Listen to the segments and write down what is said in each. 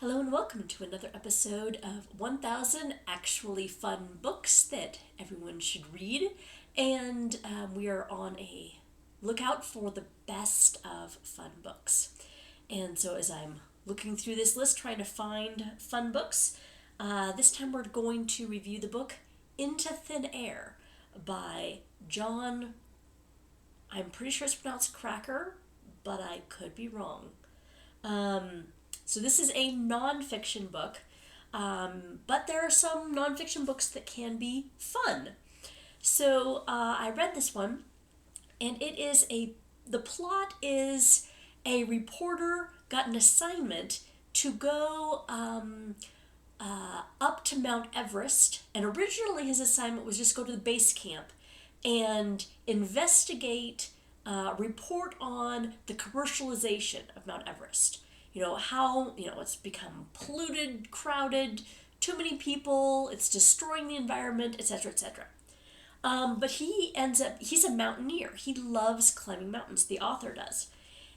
Hello and welcome to another episode of 1000 Actually Fun Books that everyone should read. And we are on a lookout for the best of fun books. And so as I'm looking through this list trying to find fun books, this time we're going to review the book Into Thin Air by Jon, I'm pretty sure it's pronounced Krakauer, but I could be wrong. So this is a nonfiction book, but there are some nonfiction books that can be fun. So I read this one, and the plot is a reporter got an assignment to go up to Mount Everest, and originally his assignment was just go to the base camp and investigate, report on the commercialization of Mount Everest. How it's become polluted, crowded, too many people, it's destroying the environment, etc., etc. But he's a mountaineer. He loves climbing mountains, the author does.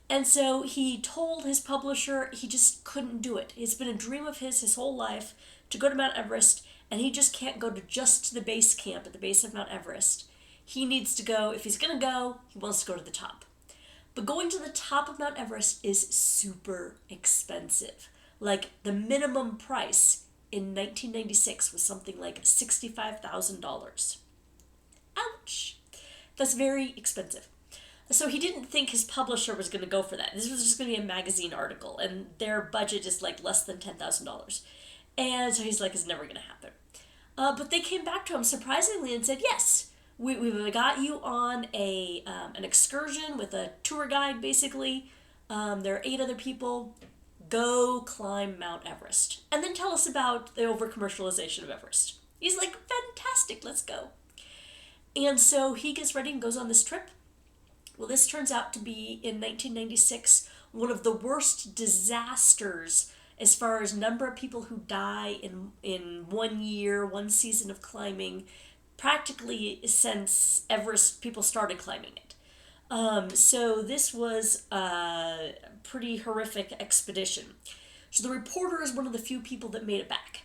And so he told his publisher he just couldn't do it. It's been a dream of his whole life to go to Mount Everest, and he just can't go to just the base camp at the base of Mount Everest. He needs to go, if he's going to go, he wants to go to the top. But going to the top of Mount Everest is super expensive. Like, the minimum price in 1996 was something like $65,000. Ouch! That's very expensive. So he didn't think his publisher was going to go for that. This was just going to be a magazine article, and their budget is like less than $10,000. And so he's like, it's never going to happen. But they came back to him surprisingly and said, yes, we got you on an excursion with a tour guide, basically. There are 8 other people. Go climb Mount Everest. And then tell us about the over-commercialization of Everest. He's like, fantastic, let's go. And so he gets ready and goes on this trip. Well, this turns out to be, in 1996, one of the worst disasters as far as number of people who die in 1 year, one season of climbing, practically since Everest people started climbing it. So this was a pretty horrific expedition. So the reporter is one of the few people that made it back.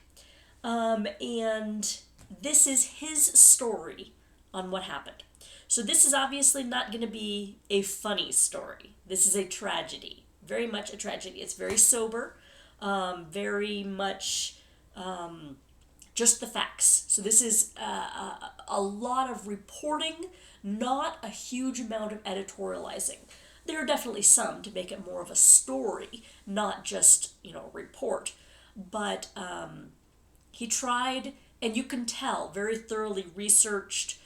And this is his story on what happened. So this is obviously not going to be a funny story. This is a tragedy, very much a tragedy. It's very sober, very much just the facts. So this is a lot of reporting, not a huge amount of editorializing. There are definitely some to make it more of a story, not just, a report. But he tried, and you can tell, very thoroughly researched,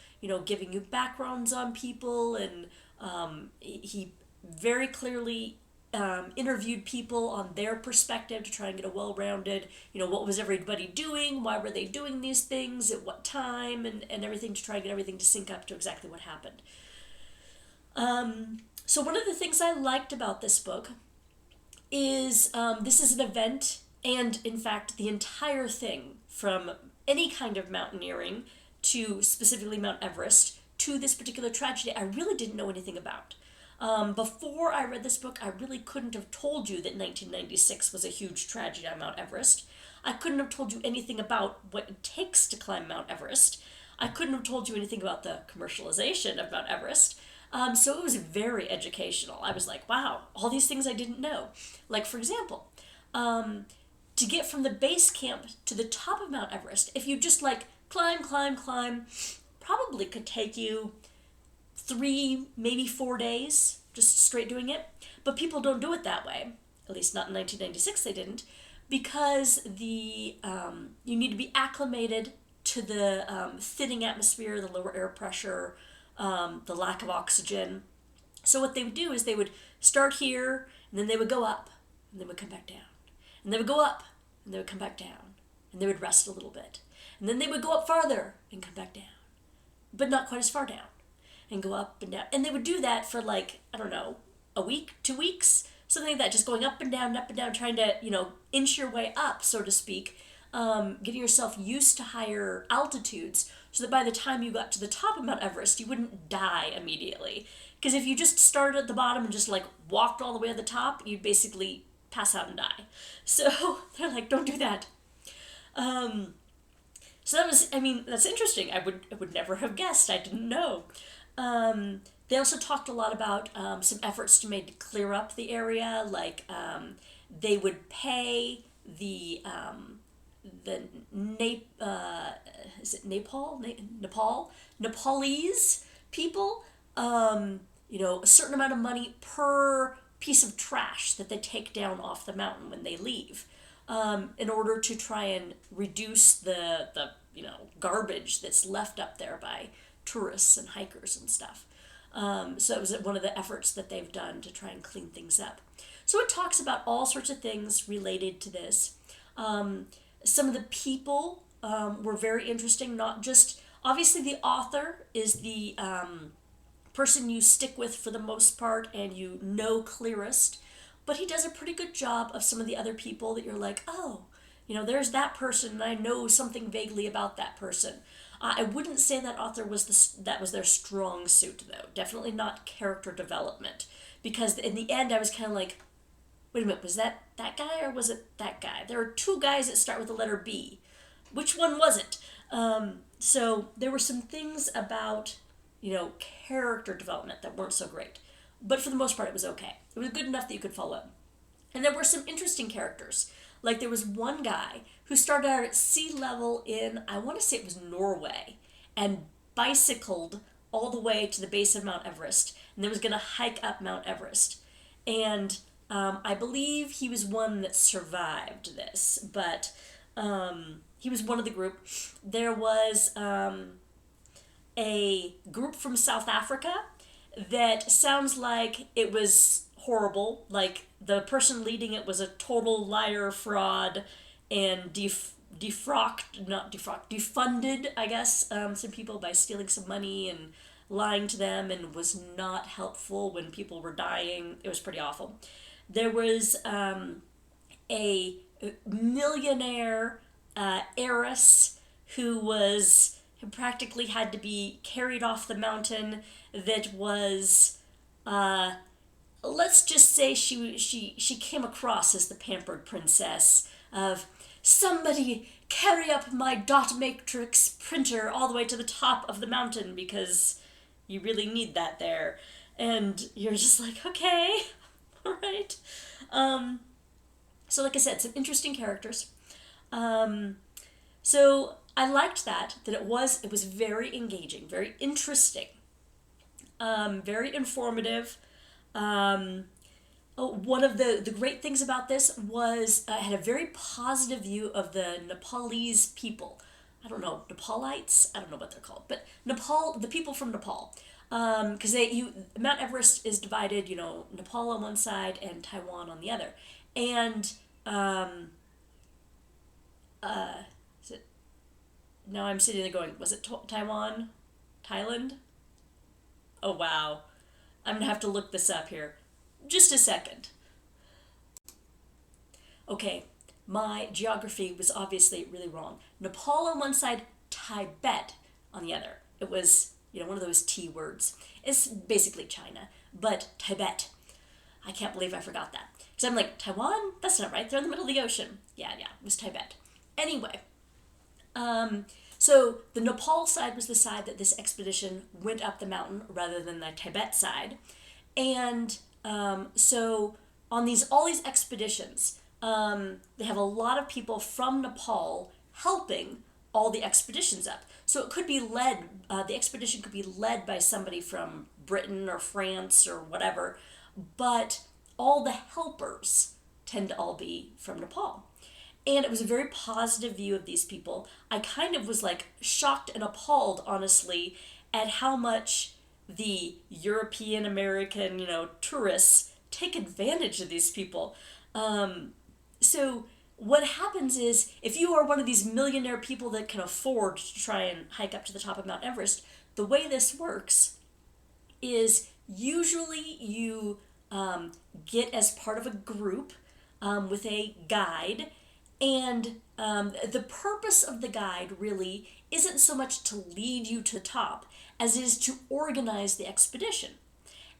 giving you backgrounds on people, and he very clearly interviewed people on their perspective to try and get a well-rounded, what was everybody doing, why were they doing these things, at what time, and everything, to try and get everything to sync up to exactly what happened. So one of the things I liked about this book is this is an event, and in fact the entire thing, from any kind of mountaineering to specifically Mount Everest to this particular tragedy, I really didn't know anything about. Before I read this book, I really couldn't have told you that 1996 was a huge tragedy on Mount Everest. I couldn't have told you anything about what it takes to climb Mount Everest. I couldn't have told you anything about the commercialization of Mount Everest. So it was very educational. I was like, wow, all these things I didn't know. Like, for example, to get from the base camp to the top of Mount Everest, if you just climb, probably could take you 3, maybe 4 days, just straight doing it. But people don't do it that way. At least not in 1996 they didn't, because you need to be acclimated to the thinning atmosphere, the lower air pressure, the lack of oxygen. So what they would do is they would start here, and then they would go up, and they would come back down. And they would go up, and they would come back down. And they would rest a little bit. And then they would go up farther and come back down. But not quite as far down. And go up and down. And they would do that for a week, 2 weeks, something like that, just going up and down, trying to, inch your way up, so to speak, getting yourself used to higher altitudes, so that by the time you got to the top of Mount Everest, you wouldn't die immediately. Because if you just started at the bottom and just walked all the way to the top, you'd basically pass out and die. So they're like, don't do that. So that was, I mean, that's interesting. I would never have guessed. I didn't know. They also talked a lot about some efforts to made to clear up the area, like they would pay the is it Nepalese people, a certain amount of money per piece of trash that they take down off the mountain when they leave, in order to try and reduce the garbage that's left up there by tourists and hikers and stuff. So it was one of the efforts that they've done to try and clean things up. So it talks about all sorts of things related to this. Some of the people were very interesting, not just, obviously the author is the person you stick with for the most part and you know clearest, but he does a pretty good job of some of the other people that you're like, oh, there's that person and I know something vaguely about that person. I wouldn't say that author that was their strong suit, though. Definitely not character development, because in the end I was kind of like, wait a minute, was that guy or was it that guy? There are two guys that start with the letter B. Which one was it? So there were some things about, character development that weren't so great. But for the most part, it was okay. It was good enough that you could follow it. And there were some interesting characters. Like there was one guy who started out at sea level in, I want to say it was Norway, and bicycled all the way to the base of Mount Everest, and then was going to hike up Mount Everest. And I believe he was one that survived this, but he was one of the group. There was a group from South Africa that sounds like it was horrible. Like the person leading it was a total liar, fraud, and defunded, I guess, some people by stealing some money and lying to them, and was not helpful when people were dying. It was pretty awful. There was a millionaire heiress who practically had to be carried off the mountain, that was, let's just say she came across as the pampered princess of, somebody carry up my dot matrix printer all the way to the top of the mountain because you really need that there. And you're just like, okay, all right. So like I said, some interesting characters. So I liked that it was very engaging, very interesting, very informative. One of the great things about this was I had a very positive view of the Nepalese people. I don't know, Nepalites? I don't know what they're called, but the people from Nepal. Because Mount Everest is divided, Nepal on one side and Taiwan on the other. And now I'm sitting there going, was it Taiwan? Thailand? Oh, wow. I'm going to have to look this up here. Just a second. Okay, my geography was obviously really wrong. Nepal on one side, Tibet on the other. It was, one of those T words. It's basically China, but Tibet. I can't believe I forgot that. Because I'm like, Taiwan? That's not right. They're in the middle of the ocean. Yeah, it was Tibet. Anyway, so the Nepal side was the side that this expedition went up the mountain rather than the Tibet side. And so on all these expeditions, they have a lot of people from Nepal helping all the expeditions up. So it could be the expedition could be led by somebody from Britain or France or whatever, but all the helpers tend to all be from Nepal. And it was a very positive view of these people. I kind of was like shocked and appalled, honestly, at how much the European American, tourists take advantage of these people. So what happens is, if you are one of these millionaire people that can afford to try and hike up to the top of Mount Everest, the way this works is usually you get as part of a group with a guide, and the purpose of the guide really isn't so much to lead you to the top as it is to organize the expedition.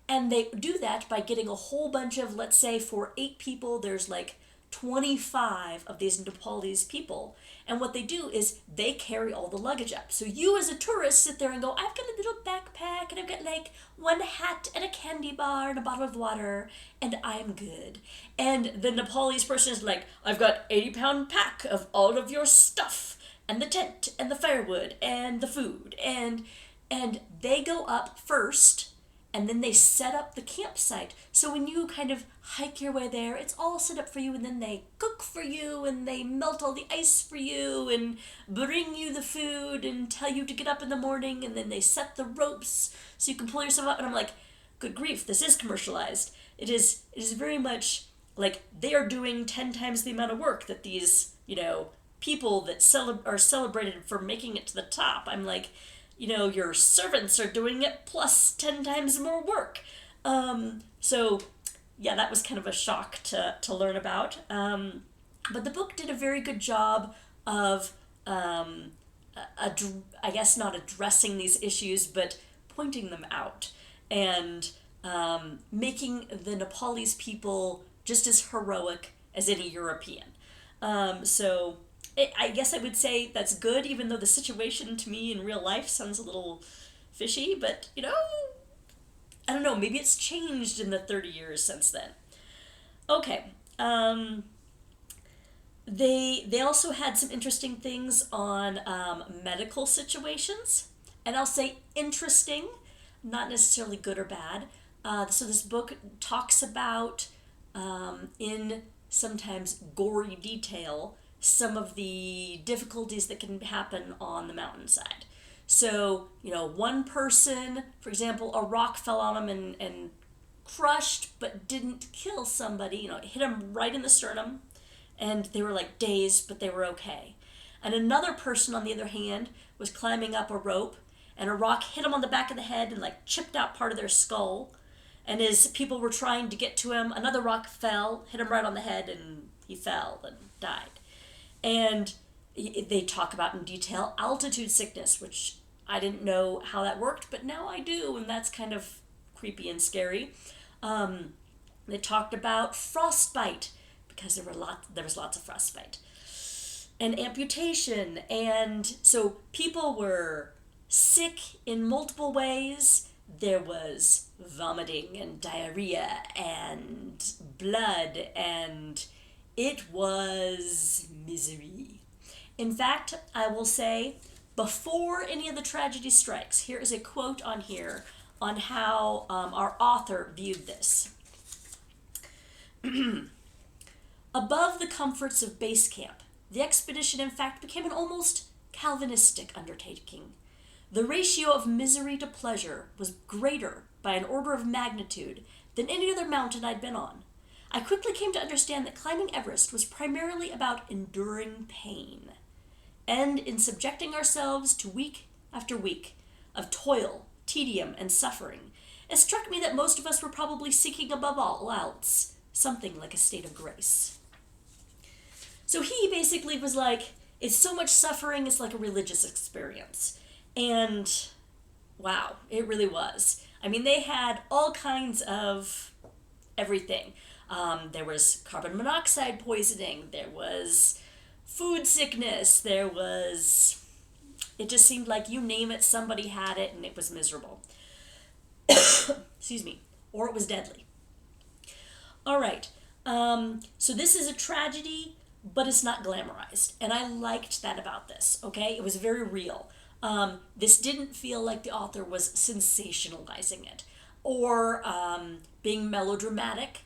And they do that by getting a whole bunch of, let's say for 8 people, there's like 25 of these Nepalese people. And what they do is they carry all the luggage up. So you as a tourist sit there and go, I've got a little backpack and I've got like one hat and a candy bar and a bottle of water and I'm good. And the Nepalese person is like, I've got 80-pound pack of all of your stuff and the tent and the firewood and the food. And they go up first and then they set up the campsite. So when you kind of hike your way there, it's all set up for you, and then they cook for you and they melt all the ice for you and bring you the food and tell you to get up in the morning, and then they set the ropes so you can pull yourself up. And I'm like, good grief, this is commercialized. It is very much like they are doing 10 times the amount of work that these, people that are celebrated for making it to the top. I'm like, your servants are doing it plus 10 times more work. So yeah, that was kind of a shock to learn about. But the book did a very good job of, I guess not addressing these issues, but pointing them out and making the Nepalese people just as heroic as any European. I guess I would say that's good, even though the situation to me in real life sounds a little fishy, but, I don't know, maybe it's changed in the 30 years since then. Okay, they also had some interesting things on medical situations, and I'll say interesting, not necessarily good or bad. So this book talks about, in sometimes gory detail, some of the difficulties that can happen on the mountainside. So, one person, for example, a rock fell on him and crushed but didn't kill somebody. It hit him right in the sternum, and they were like dazed, but they were okay. And another person, on the other hand, was climbing up a rope, and a rock hit him on the back of the head and like chipped out part of their skull. And as people were trying to get to him, another rock fell, hit him right on the head, and he fell and died. And they talk about in detail altitude sickness, which I didn't know how that worked, but now I do, and that's kind of creepy and scary. They talked about frostbite, because there was lots of frostbite, and amputation, and so people were sick in multiple ways. There was vomiting and diarrhea and blood, and it was misery. In fact, I will say, before any of the tragedy strikes, here is a quote on here on how our author viewed this. Above the comforts of base camp, the expedition in fact became an almost Calvinistic undertaking. The ratio of misery to pleasure was greater by an order of magnitude than any other mountain I'd been on. I quickly came to understand that climbing Everest was primarily about enduring pain, and in subjecting ourselves to week after week of toil, tedium, and suffering, it struck me that most of us were probably seeking above all else something like a state of grace. So he basically was like, it's so much suffering, it's like a religious experience. And wow, it really was. I mean, they had all kinds of everything. There was carbon monoxide poisoning, there was food sickness, it just seemed like you name it, somebody had it, and it was miserable. Excuse me. Or it was deadly. All right. So this is a tragedy, but it's not glamorized. And I liked that about this, okay? It was very real. This didn't feel like the author was sensationalizing it or being melodramatic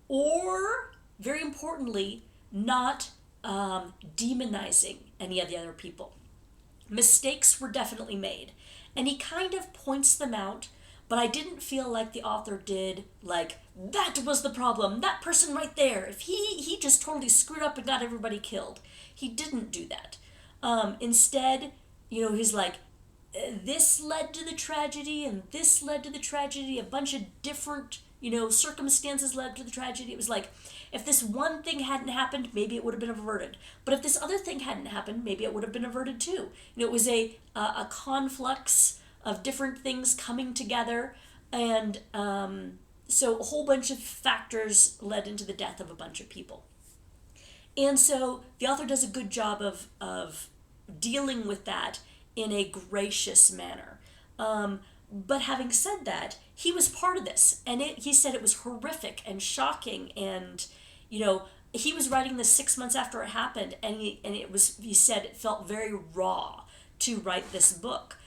or, very importantly, not demonizing any of the other people. Mistakes were definitely made, and he kind of points them out, but I didn't feel like the author did, like, that was the problem, that person right there, if he just totally screwed up and got everybody killed. He didn't do that. Instead, he's like, this led to the tragedy, and this led to the tragedy, a bunch of different, circumstances led to the tragedy. It was like, if this one thing hadn't happened, maybe it would have been averted. But if this other thing hadn't happened, maybe it would have been averted too. It was a conflux of different things coming together And so a whole bunch of factors led into the death of a bunch of people. And so the author does a good job of dealing with that in a gracious manner. But having said that, he was part of this, and he said it was horrific and shocking, and he was writing this 6 months after it happened, and he said it felt very raw to write this book,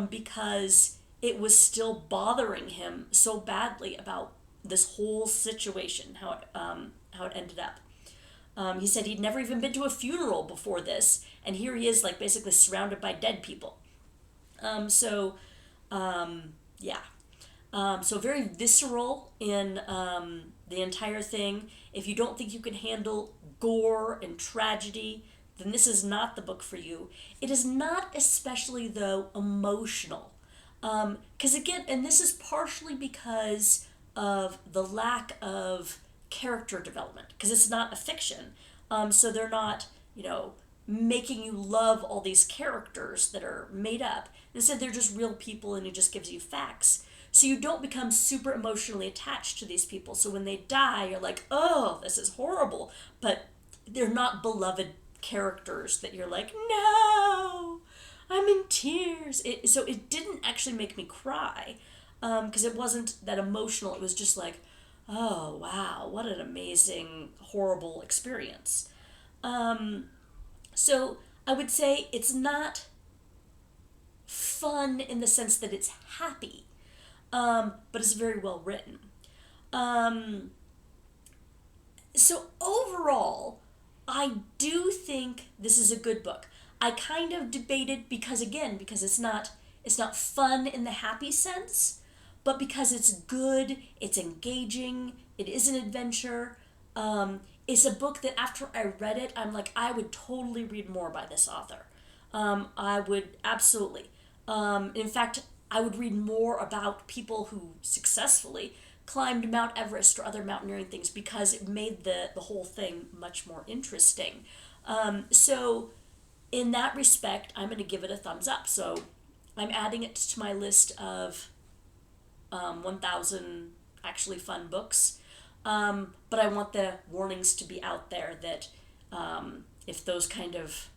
because it was still bothering him so badly about this whole situation, how it ended up. He said he'd never even been to a funeral before this, and here he is, like, basically surrounded by dead people. So very visceral in the entire thing. If you don't think you can handle gore and tragedy, then this is not the book for you. It is not especially, though, emotional. Because again, and this is partially because of the lack of character development, because it's not a fiction. So they're not, making you love all these characters that are made up. Instead, they're just real people, and it just gives you facts. So you don't become super emotionally attached to these people. So when they die, you're like, oh, this is horrible. But they're not beloved characters that you're like, no, I'm in tears. So it didn't actually make me cry, because it wasn't that emotional. It was just like, oh, wow, what an amazing, horrible experience. So I would say it's not fun in the sense that it's happy, but it's very well written. So overall, I do think this is a good book. I kind of debated because it's not fun in the happy sense, but because it's good, it's engaging, it is an adventure. It's a book that after I read it, I'm like, I would totally read more by this author. I would absolutely. In fact, I would read more about people who successfully climbed Mount Everest or other mountaineering things, because it made the whole thing much more interesting. So in that respect, I'm going to give it a thumbs up. So I'm adding it to my list of 1,000 actually fun books. But I want the warnings to be out there that if those kind of,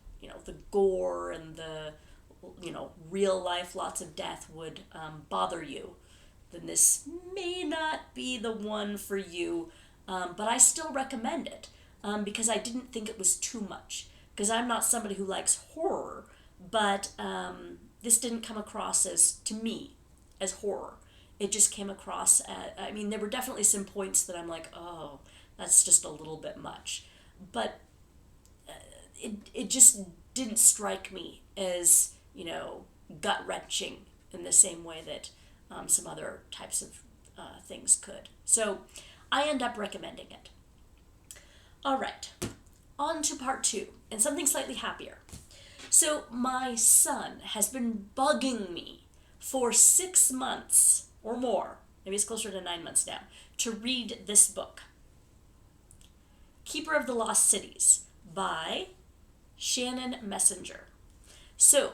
the gore and the, real life, lots of death would bother you, then this may not be the one for you. But I still recommend it, because I didn't think it was too much. Because I'm not somebody who likes horror, but this didn't come across to me, as horror. It just came across there were definitely some points that I'm like, oh, that's just a little bit much. But it just didn't strike me as, gut-wrenching in the same way that some other types of things could. So I end up recommending it. All right, on to part 2, and something slightly happier. So my son has been bugging me for 6 months or more, maybe it's closer to 9 months now, to read this book, Keeper of the Lost Cities by Shannon Messenger. So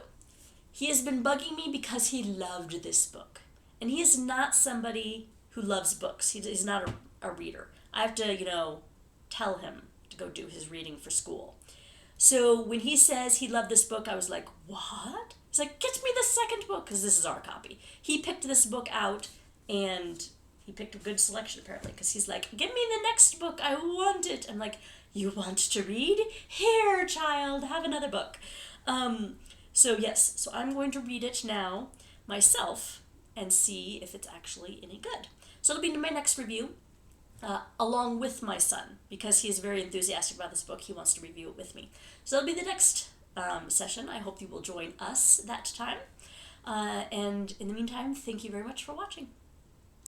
he has been bugging me because he loved this book. And he is not somebody who loves books. He's not a reader. I have to, tell him to go do his reading for school. So when he says he loved this book, I was like, what? He's like, get me the second book, because this is our copy. He picked this book out, and he picked a good selection, apparently, because he's like, give me the next book, I want it. I'm like, you want to read? Here, child, have another book. So I'm going to read it now myself and see if it's actually any good. So it'll be my next review, along with my son, because he is very enthusiastic about this book. He wants to review it with me. So it'll be the next session. I hope you will join us that time. And in the meantime, thank you very much for watching.